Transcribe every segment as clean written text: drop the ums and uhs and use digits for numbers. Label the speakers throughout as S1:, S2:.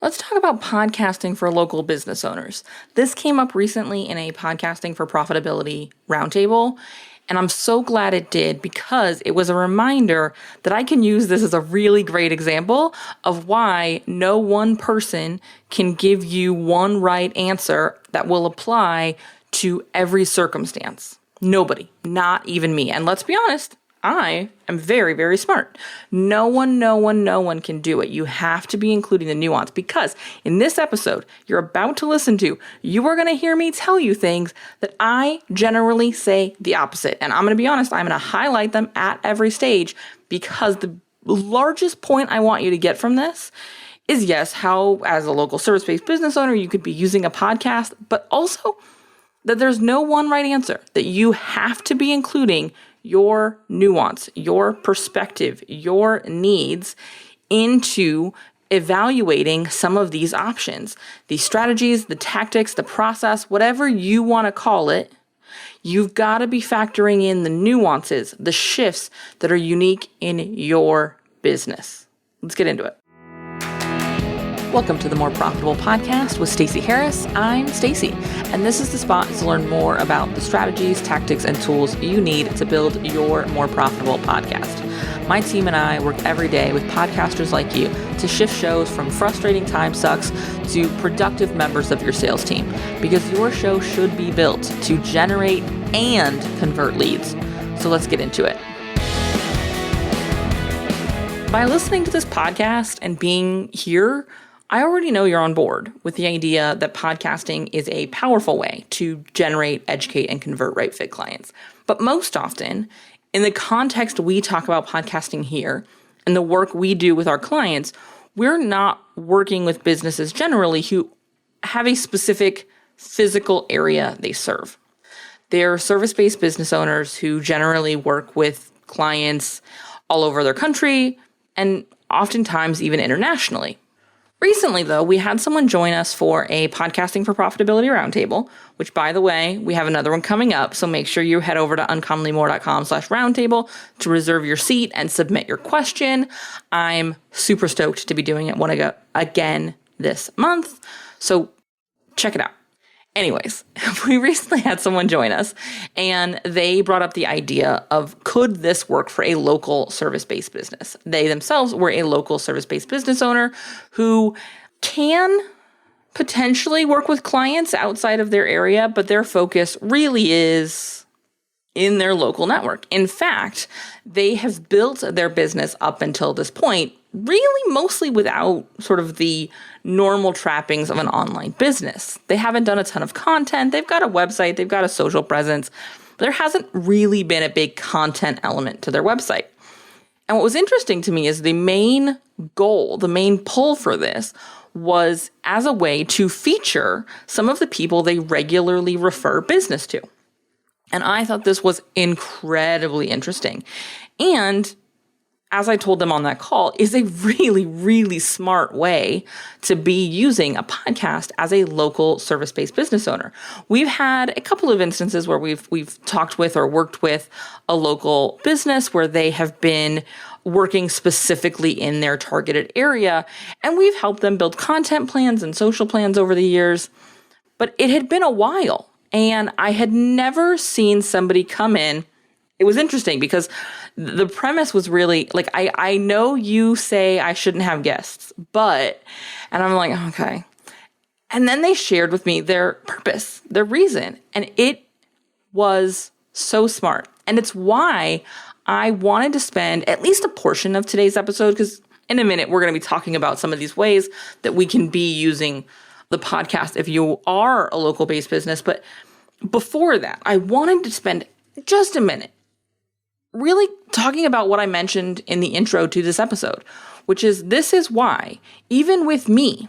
S1: Let's talk about podcasting for local business owners. This came up recently in a Podcasting for Profitability roundtable, and I'm so glad it did because it was a reminder that I can use this as a really great example of why no one person can give you one right answer that will apply to every circumstance. Nobody, not even me. And let's be honest, I am very, very smart. No one can do it. You have to be including the nuance because in this episode you're about to listen to, you are going to hear me tell you things that I generally say the opposite. And I'm going to be honest, I'm going to highlight them at every stage because the largest point I want you to get from this is yes, how as a local service-based business owner, you could be using a podcast, but also that there's no one right answer, that you have to be including your nuance, your perspective, your needs into evaluating some of these options, these strategies, the tactics, the process, whatever you want to call it. You've got to be factoring in the nuances, the shifts that are unique in your business. Let's get into it. Welcome to the More Profitable Podcast with Stacey Harris. I'm Stacey, and this is the spot to learn more about the strategies, tactics, and tools you need to build your more profitable podcast. My team and I work every day with podcasters like you to shift shows from frustrating time sucks to productive members of your sales team, because your show should be built to generate and convert leads. So let's get into it. By listening to this podcast and being here, I already know you're on board with the idea that podcasting is a powerful way to generate, educate, and convert right fit clients. But most often, in the context we talk about podcasting here and the work we do with our clients, we're not working with businesses generally who have a specific physical area they serve. They're service-based business owners who generally work with clients all over their country and oftentimes even internationally. Recently, though, we had someone join us for a Podcasting for Profitability roundtable, which, by the way, we have another one coming up. So make sure you head over to uncommonlymore.com/roundtable to reserve your seat and submit your question. I'm super stoked to be doing it again this month. So check it out. Anyways, we recently had someone join us and they brought up the idea of, could this work for a local service-based business? They themselves were a local service-based business owner who can potentially work with clients outside of their area, but their focus really is in their local network. In fact, they have built their business up until this point really mostly without sort of the normal trappings of an online business. They haven't done a ton of content. They've got a website. They've got a social presence. But there hasn't really been a big content element to their website. And what was interesting to me is the main goal, the main pull for this was as a way to feature some of the people they regularly refer business to. And I thought this was incredibly interesting. And as I told them on that call, is a really, really smart way to be using a podcast as a local service-based business owner. We've had a couple of instances where we've talked with or worked with a local business where they have been working specifically in their targeted area, and we've helped them build content plans and social plans over the years. But it had been a while, and I had never seen somebody come in. It was interesting because the premise was really like, I know you say I shouldn't have guests, but, and I'm like, okay. And then they shared with me their purpose, their reason, and it was so smart. And it's why I wanted to spend at least a portion of today's episode, because in a minute, we're going to be talking about some of these ways that we can be using the podcast if you are a local-based business. But before that, I wanted to spend just a minute really talking about what I mentioned in the intro to this episode, which is this is why, even with me,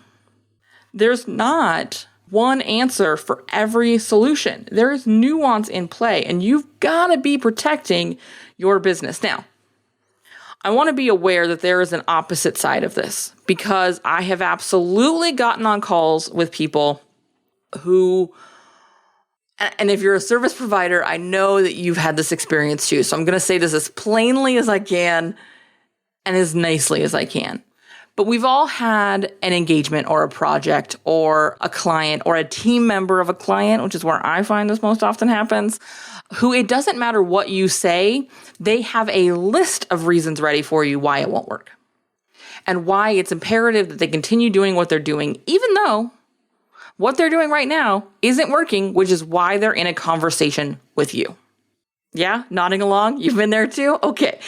S1: there's not one answer for every solution. There is nuance in play, and you've got to be protecting your business. Now, I want to be aware that there is an opposite side of this, because I have absolutely gotten on calls with people who, and if you're a service provider, I know that you've had this experience too. So I'm going to say this as plainly as I can and as nicely as I can. But we've all had an engagement or a project or a client or a team member of a client, which is where I find this most often happens, who it doesn't matter what you say, they have a list of reasons ready for you why it won't work and why it's imperative that they continue doing what they're doing, even though what they're doing right now isn't working, which is why they're in a conversation with you. Yeah, nodding along. You've been there too? Okay.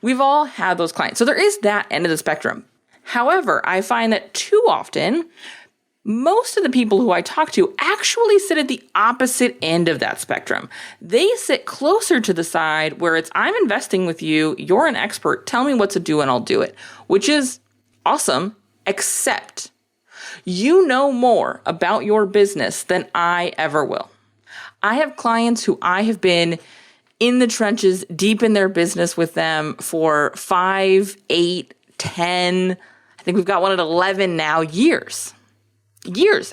S1: We've all had those clients. So there is that end of the spectrum. However, I find that too often, most of the people who I talk to actually sit at the opposite end of that spectrum. They sit closer to the side where it's, I'm investing with you, you're an expert, tell me what to do and I'll do it, which is awesome, except you know more about your business than I ever will. I have clients who I have been in the trenches, deep in their business with them for 5, 8, 10, I think we've got one at 11 now, years,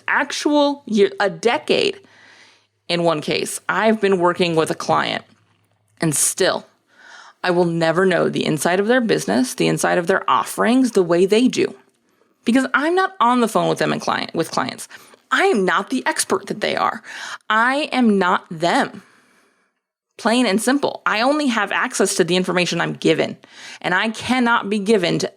S1: actual year, a decade in one case. I've been working with a client and still I will never know the inside of their business, the inside of their offerings, the way they do, because I'm not on the phone with them and with clients. I am not the expert that they are. I am not them. Plain and simple. I only have access to the information I'm given, and I cannot be given to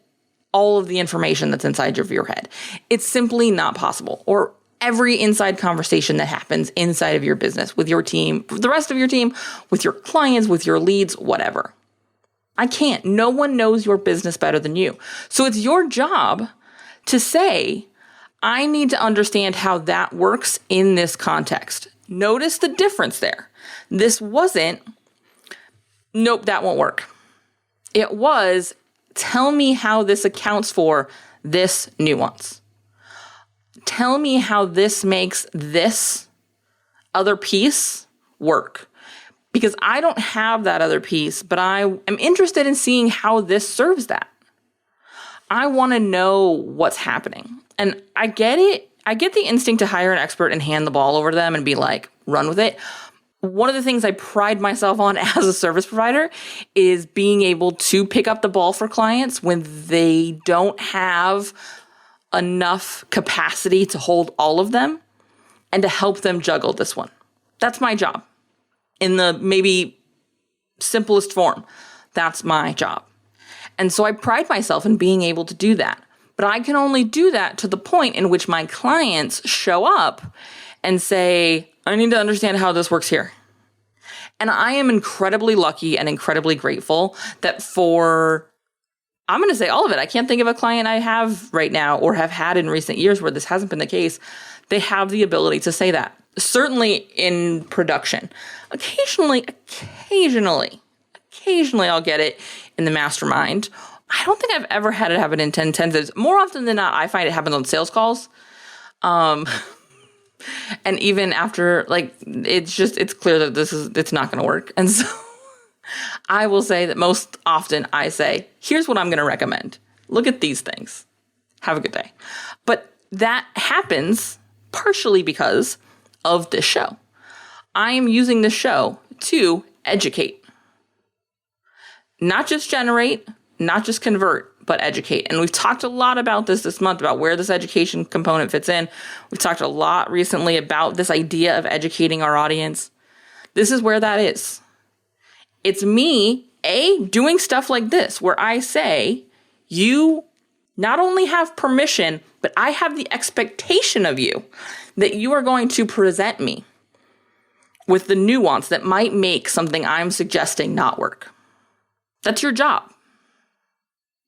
S1: all of the information that's inside of your head. It's simply not possible. Or every inside conversation that happens inside of your business, with your team, with the rest of your team, with your clients, with your leads, whatever. I can't. No one knows your business better than you. So it's your job to say, I need to understand how that works in this context. Notice the difference there. This wasn't, nope, that won't work. It was, tell me how this accounts for this nuance. Tell me how this makes this other piece work. Because I don't have that other piece, but I am interested in seeing how this serves that. I want to know what's happening. And I get it. I get the instinct to hire an expert and hand the ball over to them and be like, run with it. One of the things I pride myself on as a service provider is being able to pick up the ball for clients when they don't have enough capacity to hold all of them and to help them juggle this one. That's my job. In the maybe simplest form, that's my job. And so I pride myself in being able to do that. But I can only do that to the point in which my clients show up and say, I need to understand how this works here. And I am incredibly lucky and incredibly grateful that I'm going to say all of it. I can't think of a client I have right now or have had in recent years where this hasn't been the case. They have the ability to say that. Certainly in production. Occasionally I'll get it in the mastermind. I don't think I've ever had it happen in 10 intensives. More often than not, I find it happens on sales calls. And even after, it's clear that it's not going to work. And so I will say that most often I say, here's what I'm going to recommend. Look at these things. Have a good day. But that happens partially because of this show. I am using this show to educate. Not just generate, not just convert, but educate. And we've talked a lot about this month, about where this education component fits in. We've talked a lot recently about this idea of educating our audience. This is where that is. It's me, doing stuff like this, where I say, you not only have permission, but I have the expectation of you that you are going to present me with the nuance that might make something I'm suggesting not work. That's your job.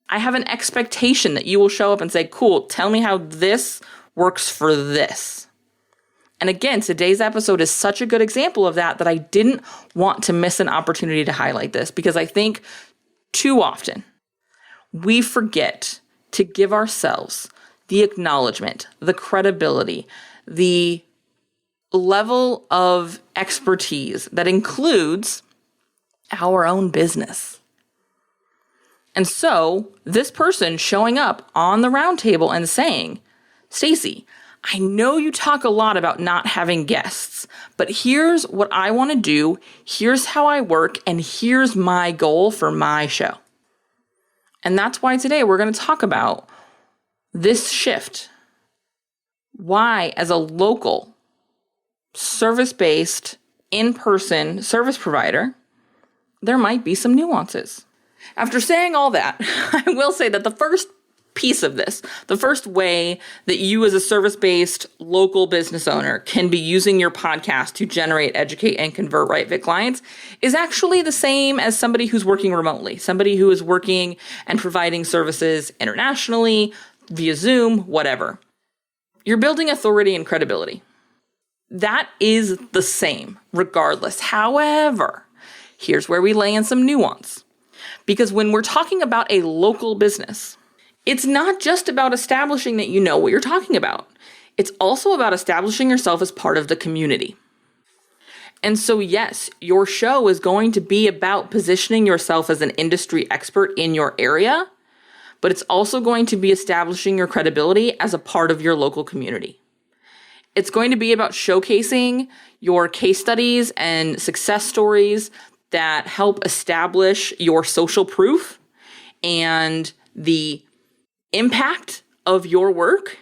S1: I have an expectation that you will show up and say, cool, tell me how this works for this. And again, today's episode is such a good example of that I didn't want to miss an opportunity to highlight this, because I think too often we forget to give ourselves the acknowledgement, the credibility, the level of expertise that includes our own business. And so this person showing up on the roundtable and saying, Stacy, I know you talk a lot about not having guests, but here's what I want to do. Here's how I work. And here's my goal for my show. And that's why today we're going to talk about this shift, why, as a local, service-based, in-person service provider, there might be some nuances. After saying all that, I will say that the first piece of this, the first way that you as a service-based local business owner can be using your podcast to generate, educate, and convert right fit clients is actually the same as somebody who's working remotely, somebody who is working and providing services internationally, via Zoom, whatever. You're building authority and credibility. That is the same, regardless. However, here's where we lay in some nuance. Because when we're talking about a local business, it's not just about establishing that you know what you're talking about. It's also about establishing yourself as part of the community. And so, yes, your show is going to be about positioning yourself as an industry expert in your area, but it's also going to be establishing your credibility as a part of your local community. It's going to be about showcasing your case studies and success stories that help establish your social proof and the impact of your work,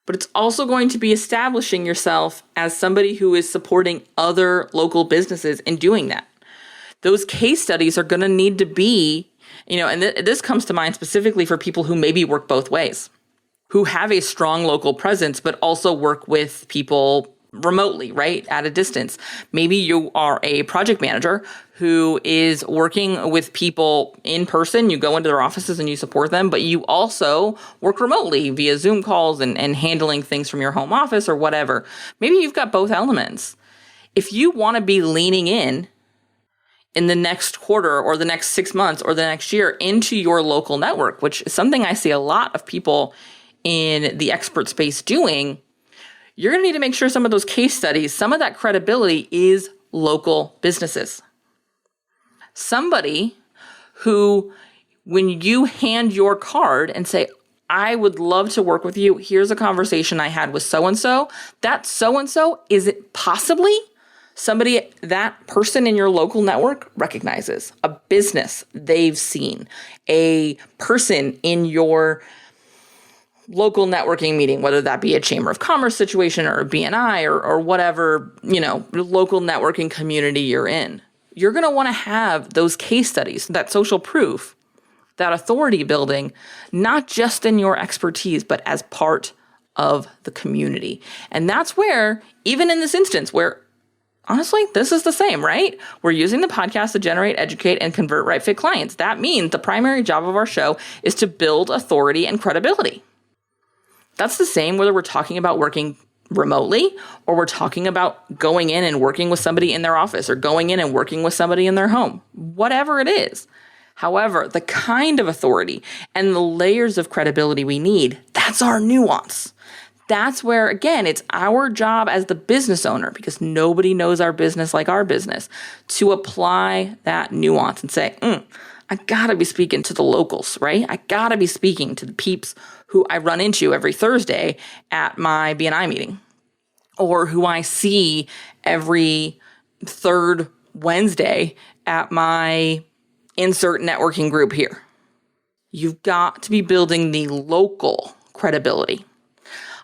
S1: but it's also going to be establishing yourself as somebody who is supporting other local businesses in doing that. Those case studies are going to need to be, and this comes to mind specifically for people who maybe work both ways, who have a strong local presence, but also work with people remotely, right? At a distance. Maybe you are a project manager who is working with people in person. You go into their offices and you support them, but you also work remotely via Zoom calls and handling things from your home office or whatever. Maybe you've got both elements. If you want to be leaning in the next quarter or the next 6 months or the next year into your local network, which is something I see a lot of people in the expert space doing, you're going to need to make sure some of those case studies, some of that credibility is local businesses. Somebody who, when you hand your card and say, I would love to work with you, here's a conversation I had with so-and-so, that so-and-so is it possibly somebody that person in your local network recognizes, a business they've seen, a person in your local networking meeting, whether that be a Chamber of Commerce situation or a BNI or whatever, local networking community you're in. You're going to want to have those case studies, that social proof, that authority building, not just in your expertise, but as part of the community. And that's where, even in this instance where, honestly, this is the same, right? We're using the podcast to generate, educate, and convert right fit clients. That means the primary job of our show is to build authority and credibility. That's the same whether we're talking about working remotely or we're talking about going in and working with somebody in their office or going in and working with somebody in their home, whatever it is. However, the kind of authority and the layers of credibility we need, that's our nuance. That's where, again, it's our job as the business owner, because nobody knows our business like our business, to apply that nuance and say, I gotta be speaking to the locals, right? I gotta be speaking to the peeps who I run into every Thursday at my BNI meeting, or who I see every third Wednesday at my insert networking group here. You've got to be building the local credibility.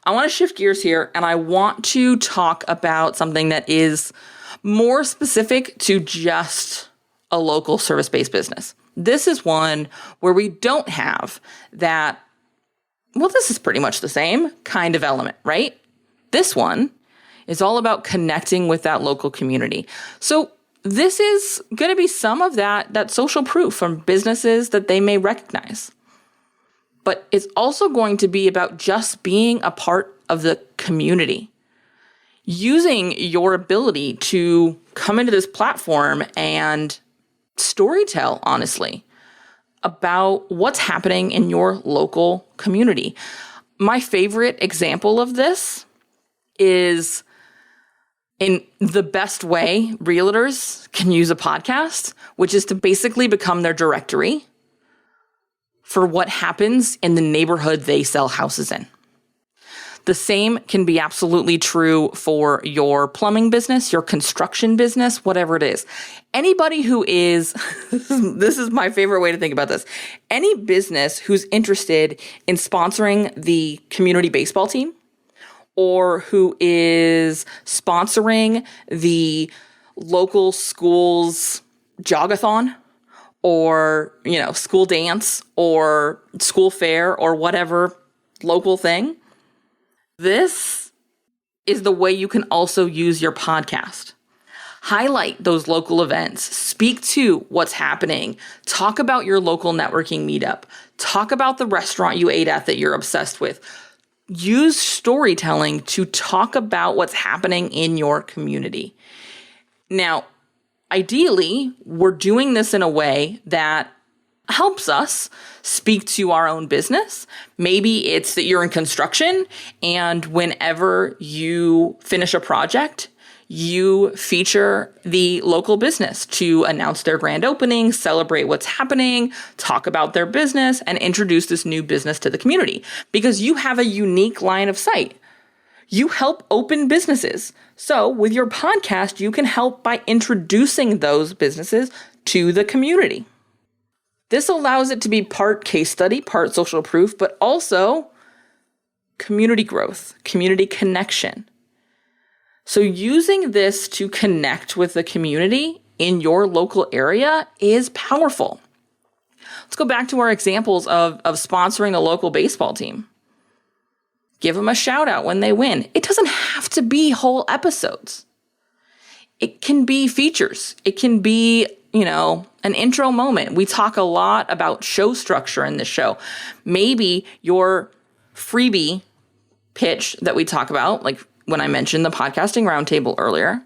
S1: I want to shift gears here, and I want to talk about something that is more specific to just a local service-based business. This is one where we don't have that, well, this is pretty much the same kind of element, right? This one is all about connecting with that local community. So this is going to be some of that social proof from businesses that they may recognize. But it's also going to be about just being a part of the community. Using your ability to come into this platform and storytell, honestly, about what's happening in your local community. My favorite example of this is, in the best way realtors can use a podcast, which is to basically become their directory for what happens in the neighborhood they sell houses in. The same can be absolutely true for your plumbing business, your construction business, whatever it is. Anybody who is, this is my favorite way to think about this. Any business who's interested in sponsoring the community baseball team, or who is sponsoring the local school's jogathon, or, school dance, or school fair, or whatever local thing, this is the way you can also use your podcast. Highlight those local events, speak to what's happening, talk about your local networking meetup, talk about the restaurant you ate at that you're obsessed with. Use storytelling to talk about what's happening in your community. Now, ideally, we're doing this in a way that helps us speak to our own business. Maybe it's that you're in construction, and whenever you finish a project, you feature the local business to announce their grand opening, celebrate what's happening, talk about their business, and introduce this new business to the community because you have a unique line of sight. You help open businesses. So with your podcast, you can help by introducing those businesses to the community. This allows it to be part case study, part social proof, but also community growth, community connection. So using this to connect with the community in your local area is powerful. Let's go back to our examples of sponsoring a local baseball team. Give them a shout out when they win. It doesn't have to be whole episodes. It can be features. It can be, an intro moment. We talk a lot about show structure in this show. Maybe your freebie pitch that we talk about, like when I mentioned the podcasting roundtable earlier,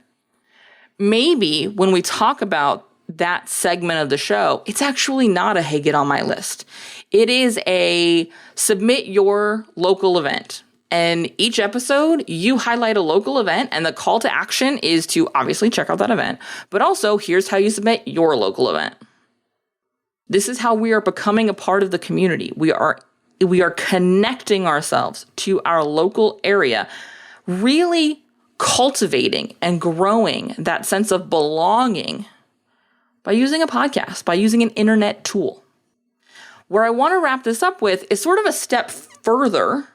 S1: maybe when we talk about that segment of the show, it's actually not a hey, get on my list. It is a submit your local event. And each episode, you highlight a local event, and the call to action is to obviously check out that event, but also here's how you submit your local event. This is how we are becoming a part of the community. We are connecting ourselves to our local area, really cultivating and growing that sense of belonging by using a podcast, by using an internet tool. Where I want to wrap this up with is sort of a step further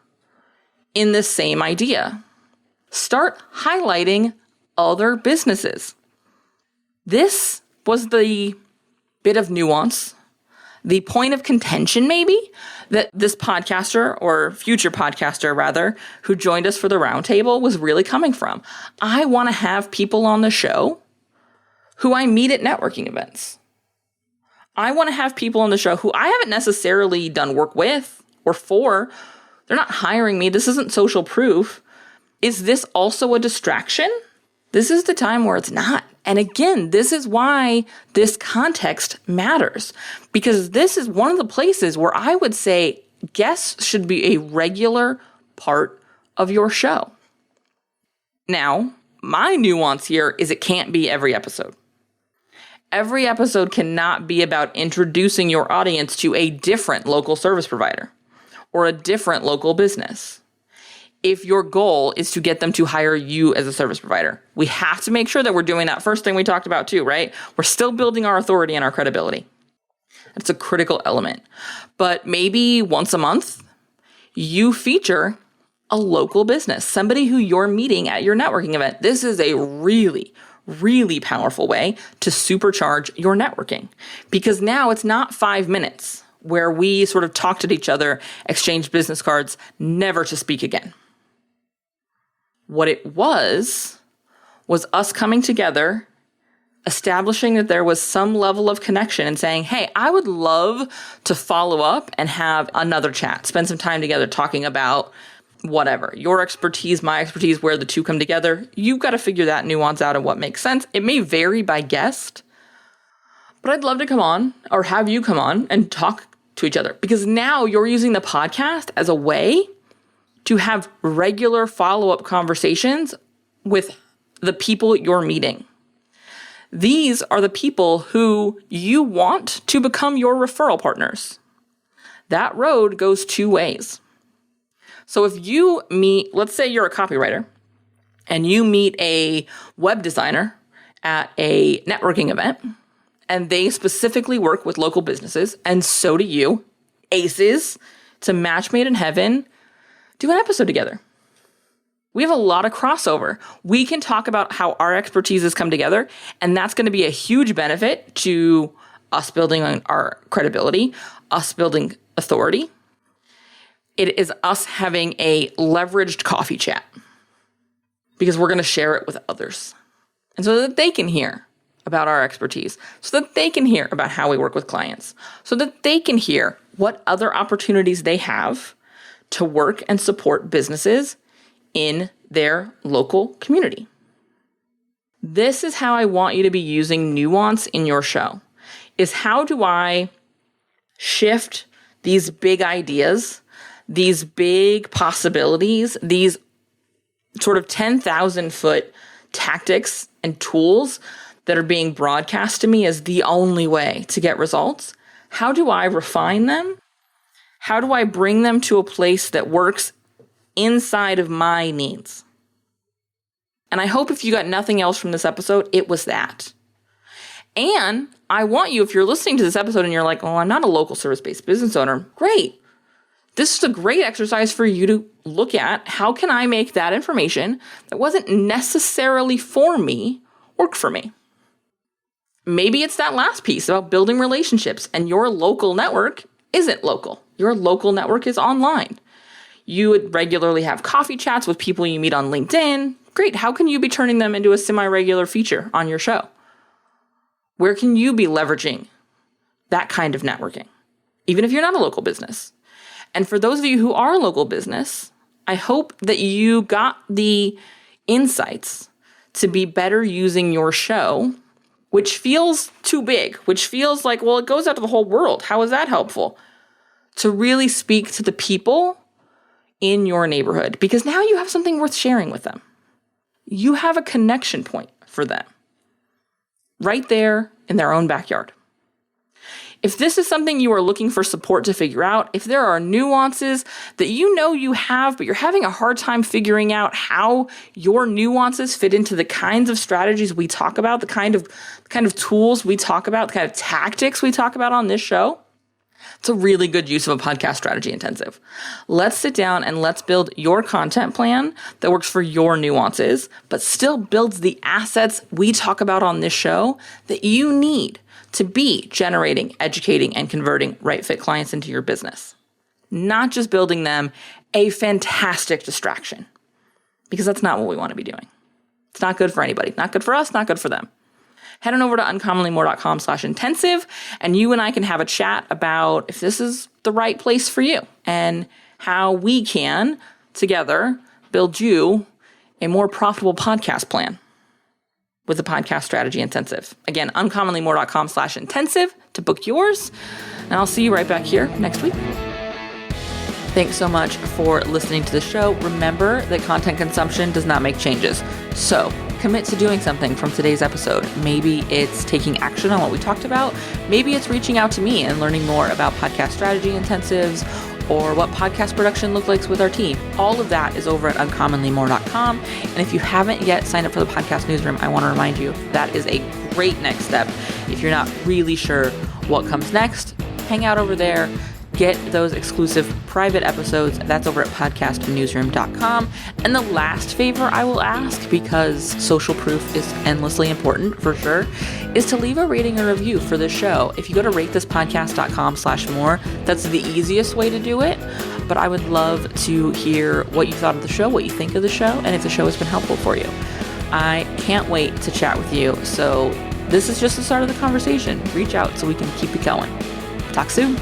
S1: in this same idea. Start highlighting other businesses. This was the bit of nuance, the point of contention maybe, that this podcaster, or future podcaster rather, who joined us for the roundtable was really coming from. I want to have people on the show who I meet at networking events. I want to have people on the show who I haven't necessarily done work with or for. They're not hiring me. This isn't social proof. Is this also a distraction? This is the time where it's not. And again, this is why this context matters, because this is one of the places where I would say guests should be a regular part of your show. Now, my nuance here is it can't be every episode. Every episode cannot be about introducing your audience to a different local service provider or a different local business. If your goal is to get them to hire you as a service provider, we have to make sure that we're doing that first thing we talked about too, right? We're still building our authority and our credibility. That's a critical element. But maybe once a month, you feature a local business, somebody who you're meeting at your networking event. This is a really, really powerful way to supercharge your networking, because now it's not 5 minutes where we sort of talked at each other, exchanged business cards, never to speak again. What it was us coming together, establishing that there was some level of connection and saying, hey, I would love to follow up and have another chat, spend some time together talking about whatever, your expertise, my expertise, where the two come together. You've got to figure that nuance out and what makes sense. It may vary by guest, but I'd love to come on or have you come on and talk to each other, because now you're using the podcast as a way to have regular follow-up conversations with the people you're meeting. These are the people who you want to become your referral partners. That road goes two ways. So if you meet, let's say you're a copywriter and you meet a web designer at a networking event, and they specifically work with local businesses, and so do you, aces, it's a match made in heaven, do an episode together. We have a lot of crossover. We can talk about how our expertise has come together, and that's going to be a huge benefit to us building on our credibility, us building authority. It is us having a leveraged coffee chat because we're going to share it with others. And so that they can hear about our expertise, so that they can hear about how we work with clients, so that they can hear what other opportunities they have to work and support businesses in their local community. This is how I want you to be using nuance in your show, is how do I shift these big ideas, these big possibilities, these sort of 10,000 foot tactics and tools that are being broadcast to me as the only way to get results. How do I refine them? How do I bring them to a place that works inside of my needs? And I hope if you got nothing else from this episode, it was that. And I want you, if you're listening to this episode and you're like, oh, I'm not a local service-based business owner, great. This is a great exercise for you to look at. How can I make that information that wasn't necessarily for me work for me? Maybe it's that last piece about building relationships, and your local network isn't local. Your local network is online. You would regularly have coffee chats with people you meet on LinkedIn. Great. How can you be turning them into a semi-regular feature on your show? Where can you be leveraging that kind of networking, even if you're not a local business? And for those of you who are a local business, I hope that you got the insights to be better using your show, which feels too big, which feels like, well, it goes out to the whole world. How is that helpful? To really speak to the people in your neighborhood, because now you have something worth sharing with them. You have a connection point for them right there in their own backyard. If this is something you are looking for support to figure out, if there are nuances that you know you have, but you're having a hard time figuring out how your nuances fit into the kinds of strategies we talk about, the kind of tools we talk about, the kind of tactics we talk about on this show, it's a really good use of a podcast strategy intensive. Let's sit down and let's build your content plan that works for your nuances, but still builds the assets we talk about on this show that you need to be generating, educating, and converting right fit clients into your business. Not just building them a fantastic distraction, because that's not what we want to be doing. It's not good for anybody. Not good for us, not good for them. Head on over to uncommonlymore.com/intensive, and you and I can have a chat about if this is the right place for you and how we can together build you a more profitable podcast plan with the podcast strategy intensive. Again, uncommonlymore.com/intensive to book yours. And I'll see you right back here next week. Thanks so much for listening to the show. Remember that content consumption does not make changes. So commit to doing something from today's episode. Maybe it's taking action on what we talked about. Maybe it's reaching out to me and learning more about podcast strategy intensives or what podcast production looks like with our team. All of that is over at uncommonlymore.com. And if you haven't yet signed up for the podcast newsroom, I want to remind you that is a great next step. If you're not really sure what comes next, hang out over there. Get those exclusive private episodes. That's over at podcastnewsroom.com. And the last favor I will ask, because social proof is endlessly important for sure, is to leave a rating or review for the show. If you go to ratethispodcast.com/more, that's the easiest way to do it. But I would love to hear what you thought of the show, what you think of the show, and if the show has been helpful for you. I can't wait to chat with you. So this is just the start of the conversation. Reach out so we can keep it going. Talk soon.